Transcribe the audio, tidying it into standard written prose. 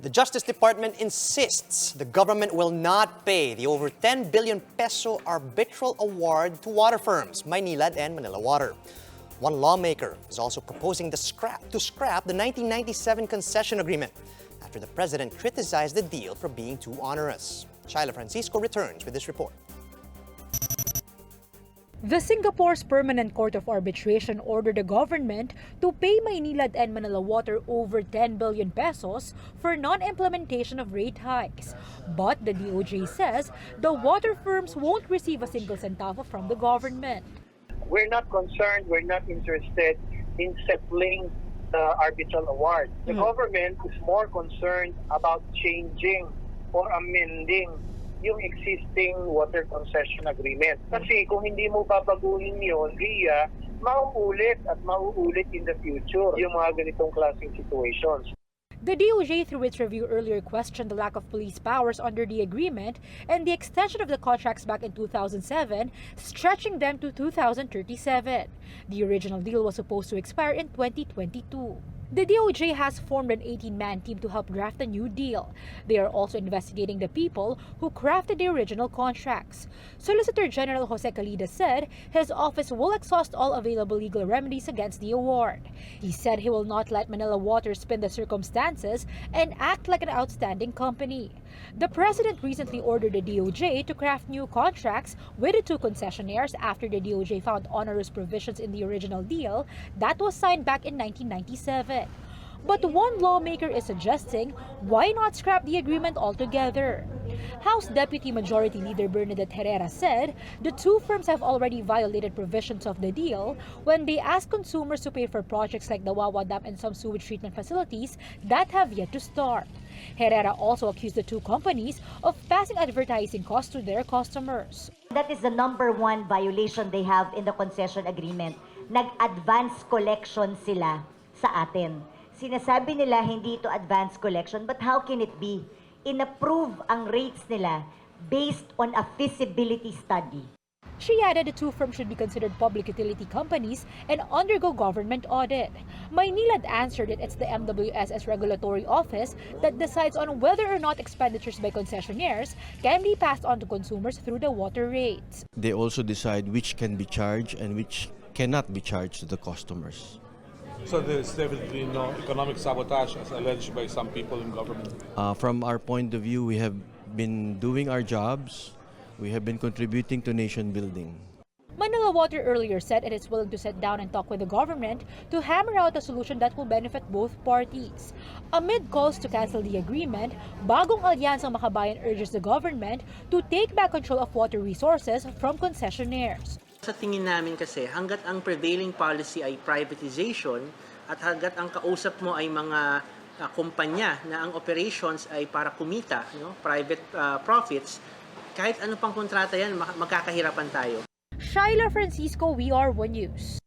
The Justice Department insists the government will not pay the over 10 billion peso arbitral award to water firms, Maynilad and Manila Water. One lawmaker is also proposing to scrap the 1997 concession agreement after the president criticized the deal for being too onerous. Shaila Francisco returns with this report. The Singapore's Permanent Court of Arbitration ordered the government to pay Maynilad and Manila Water over 10 billion pesos for non-implementation of rate hikes. But the DOJ says the water firms won't receive a single centavo from the government. We're not concerned, we're not interested in settling the arbitral award. The government is more concerned about changing or amending yung existing water concession agreement. Kasi kung hindi mo babaguhin yun, Ria, mauulit at mauulit in the future yung mga ganitong klaseng situations. The DOJ, through its review earlier, questioned the lack of police powers under the agreement and the extension of the contracts back in 2007, stretching them to 2037. The original deal was supposed to expire in 2022. The DOJ has formed an 18-man team to help draft a new deal. They are also investigating the people who crafted the original contracts. Solicitor General Jose Calida said his office will exhaust all available legal remedies against the award. He said he will not let Manila Water spin the circumstances and act like an outstanding company. The president recently ordered the DOJ to craft new contracts with the two concessionaires after the DOJ found onerous provisions in the original deal that was signed back in 1997. But one lawmaker is suggesting why not scrap the agreement altogether. House Deputy Majority Leader Bernadette Herrera said the two firms have already violated provisions of the deal when they asked consumers to pay for projects like the Wawa Dam and some sewage treatment facilities that have yet to start. Herrera also accused the two companies of passing advertising costs to their customers. That is the number one violation they have in the concession agreement. Nag-advance collection sila sa atin. Sinasabi nila hindi ito advance collection, but how can it be? In-approve ang rates nila based on a feasibility study. She added the two firms should be considered public utility companies and undergo government audit. Maynilad answered that it's the MWSS regulatory office that decides on whether or not expenditures by concessionaires can be passed on to consumers through the water rates. They also decide which can be charged and which cannot be charged to the customers. So there's definitely no economic sabotage as alleged by some people in government? From our point of view, we have been doing our jobs. We have been contributing to nation building. Manila Water earlier said it is willing to sit down and talk with the government to hammer out a solution that will benefit both parties. Amid calls to cancel the agreement, bagong alyansang Makabayan urges the government to take back control of water resources from concessionaires. Sa tingin namin kasi, hanggat ang prevailing policy ay privatization at hanggat ang kausap mo ay mga kumpanya na ang operations ay para kumita, private profits, kahit ano pang kontrata yan, magkakahirapan tayo. Shaila Francisco, We Are One News.